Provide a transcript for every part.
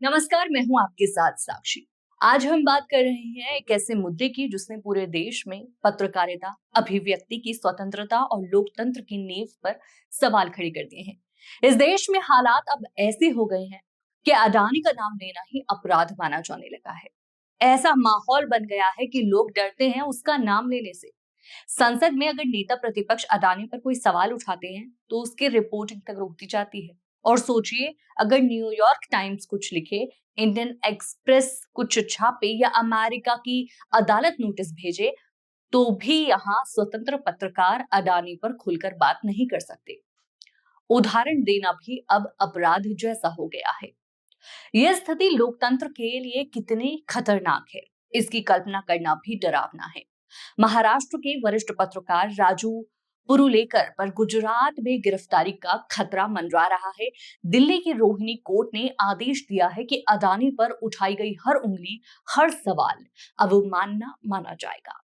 नमस्कार, मैं हूं आपके साथ साक्षी। आज हम बात कर रहे हैं एक ऐसे मुद्दे की जिसने पूरे देश में पत्रकारिता, अभिव्यक्ति की स्वतंत्रता और लोकतंत्र की नींव पर सवाल खड़े कर दिए हैं। इस देश में हालात अब ऐसे हो गए हैं कि अडानी का नाम लेना ही अपराध माना जाने लगा है। ऐसा माहौल बन गया है कि लोग डरते हैं उसका नाम लेने से। संसद में अगर नेता प्रतिपक्ष अडानी पर कोई सवाल उठाते हैं तो उसकी रिपोर्टिंग तक रोक दी जाती है। और सोचिए, अगर न्यूयॉर्क टाइम्स कुछ लिखे, इंडियन एक्सप्रेस कुछ छापे या अमेरिका की अदालत नोटिस भेजे, तो भी यहाँ स्वतंत्र पत्रकार अडानी पर खुलकर बात नहीं कर सकते। उदाहरण देना भी अब अपराध जैसा हो गया है। यह स्थिति लोकतंत्र के लिए कितनी खतरनाक है, इसकी कल्पना करना भी डरावना है। महाराष्ट्र के वरिष्ठ पत्रकार राजू पुरुलेकर पर गुजरात में गिरफ्तारी का खतरा मंडरा रहा है। दिल्ली की रोहिणी कोर्ट ने आदेश दिया है कि अडानी पर उठाई गई हर उंगली, हर सवाल अवमानना माना जाएगा।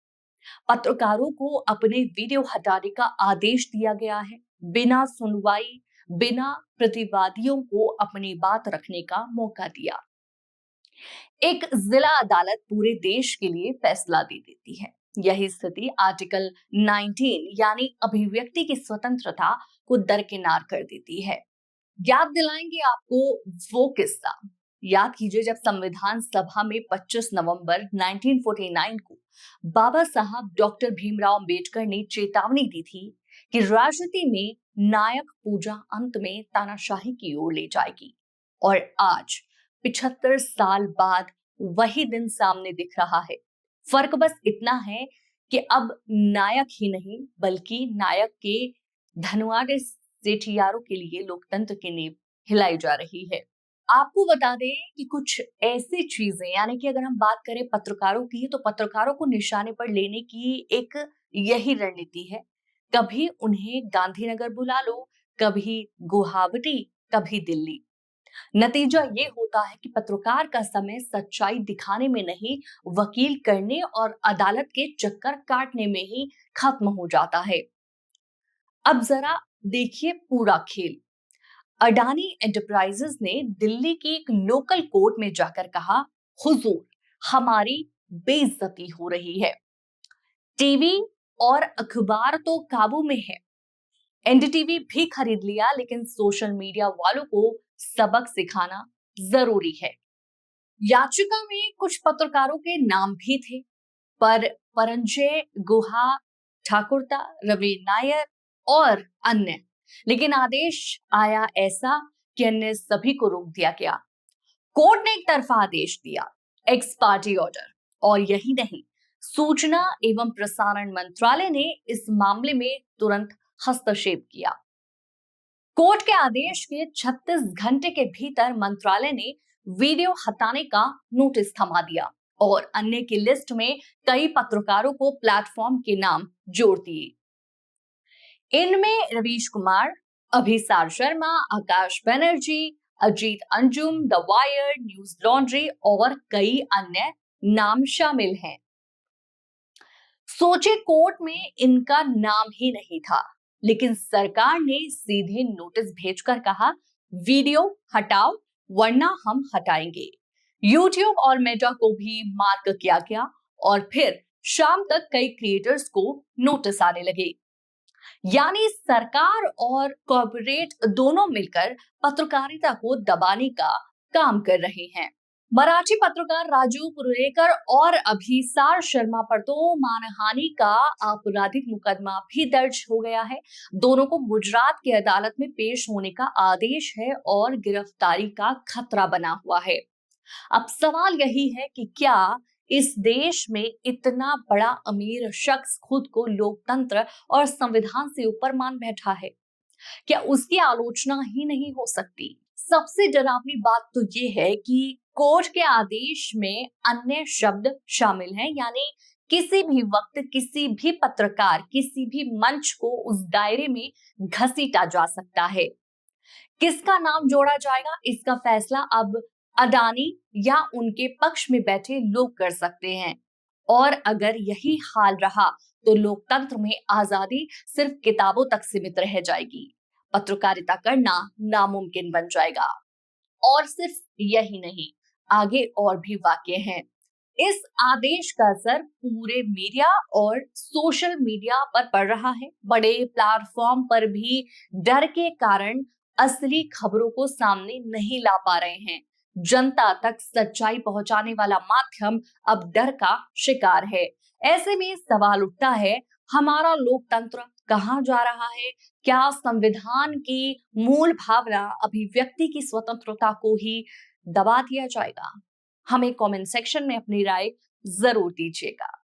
पत्रकारों को अपने वीडियो हटाने का आदेश दिया गया है। बिना सुनवाई, बिना प्रतिवादियों को अपनी बात रखने का मौका दिया। एक जिला अदालत पूरे देश के लिए फैसला दे देती है। यही स्थिति आर्टिकल 19 यानी अभिव्यक्ति की स्वतंत्रता को दरकिनार कर देती है। याद दिलाएंगे आपको वो किस्सा। याद कीजिए, जब संविधान सभा में 25 नवंबर 1949 को बाबा साहब डॉक्टर भीमराव अंबेडकर ने चेतावनी दी थी कि राजनीति में नायक पूजा अंत में तानाशाही की ओर ले जाएगी। और आज 75 साल बाद वही दिन सामने दिख रहा है। फर्क बस इतना है कि अब नायक ही नहीं बल्कि नायक के धनवाड़े सेठियारों के लिए लोकतंत्र की नींव हिलाई जा रही है। आपको बता दें कि कुछ ऐसी चीजें, यानी कि अगर हम बात करें पत्रकारों की, तो पत्रकारों को निशाने पर लेने की एक यही रणनीति है। कभी उन्हें गांधीनगर बुला लो, कभी गुवाहाटी, कभी दिल्ली। नतीजा ये होता है कि पत्रकार का समय सच्चाई दिखाने में नहीं, वकील करने और अदालत के चक्कर काटने में ही खत्म हो जाता है। अब जरा देखिए पूरा खेल। अडानी एंटरप्राइजेस ने दिल्ली की एक लोकल कोर्ट में जाकर कहा, हुजूर, हमारी बेइज्जती हो रही है। टीवी और अखबार तो काबू में है, एनडीटीवी भी खरीद लिया, लेकिन सोशल मीडिया वालों को सबक सिखाना जरूरी है। याचिका में कुछ पत्रकारों के नाम भी थे, पर परंजय गुहा, ठाकुरता, रवि नायर और अन्य। लेकिन आदेश आया ऐसा कि अन्य सभी को रोक दिया गया। कोर्ट ने एक तरफा आदेश दिया, एक्स पार्टी ऑर्डर। और यही नहीं, सूचना एवं प्रसारण मंत्रालय ने इस मामले में तुरंत हस्तक्षेप किया। कोर्ट के आदेश के 36 घंटे के भीतर मंत्रालय ने वीडियो हटाने का नोटिस थमा दिया और अन्य की लिस्ट में कई पत्रकारों को प्लेटफॉर्म के नाम जोड़ दिए। इनमें Ravish Kumar, Abhisar Sharma, Akash Banerjee, Ajit Anjum, the Wire, Newslaundry और कई अन्य नाम शामिल हैं। सोचे, कोर्ट में इनका नाम ही नहीं था, लेकिन सरकार ने सीधे नोटिस भेजकर कहा, वीडियो हटाओ वरना हम हटाएंगे। यूट्यूब और मेटा को भी मार्क किया गया और फिर शाम तक कई क्रिएटर्स को नोटिस आने लगे। यानी सरकार और कॉर्पोरेट दोनों मिलकर पत्रकारिता को दबाने का काम कर रहे हैं। मराठी पत्रकार राजू पुरुलेकर और अभिसार शर्मा पर तो मानहानि का आपराधिक मुकदमा भी दर्ज हो गया है। दोनों को गुजरात की अदालत में पेश होने का आदेश है और गिरफ्तारी का खतरा बना हुआ है। अब सवाल यही है कि क्या इस देश में इतना बड़ा अमीर शख्स खुद को लोकतंत्र और संविधान से ऊपर मान बैठा है? क्या उसकी आलोचना ही नहीं हो सकती? सबसे डरावनी बात तो ये है कि कोर्ट के आदेश में अन्य शब्द शामिल हैं, यानी किसी भी वक्त किसी भी पत्रकार किसी भी मंच को उस दायरे में घसीटा जा सकता है। किसका नाम जोड़ा जाएगा, इसका फैसला अब अडानी या उनके पक्ष में बैठे लोग कर सकते हैं। और अगर यही हाल रहा तो लोकतंत्र में आजादी सिर्फ किताबों तक सीमित रह जाएगी। पत्रकारिता करना नामुमकिन बन जाएगा। और सिर्फ यही नहीं, आगे और भी वाक्य हैं। इस आदेश का असर पूरे मीडिया और सोशल मीडिया पर पड़ रहा है। बड़े प्लेटफॉर्म पर भी डर के कारण असली खबरों को सामने नहीं ला पा रहे हैं। जनता तक सच्चाई पहुंचाने वाला माध्यम अब डर का शिकार है। ऐसे में सवाल उठता है, हमारा लोकतंत्र कहाँ जा रहा है? क्या संविधान की मूल भावना अभिव्यक्ति की स्वतंत्रता को ही दबा दिया जाएगा? हमें कमेंट सेक्शन में अपनी राय जरूर दीजिएगा।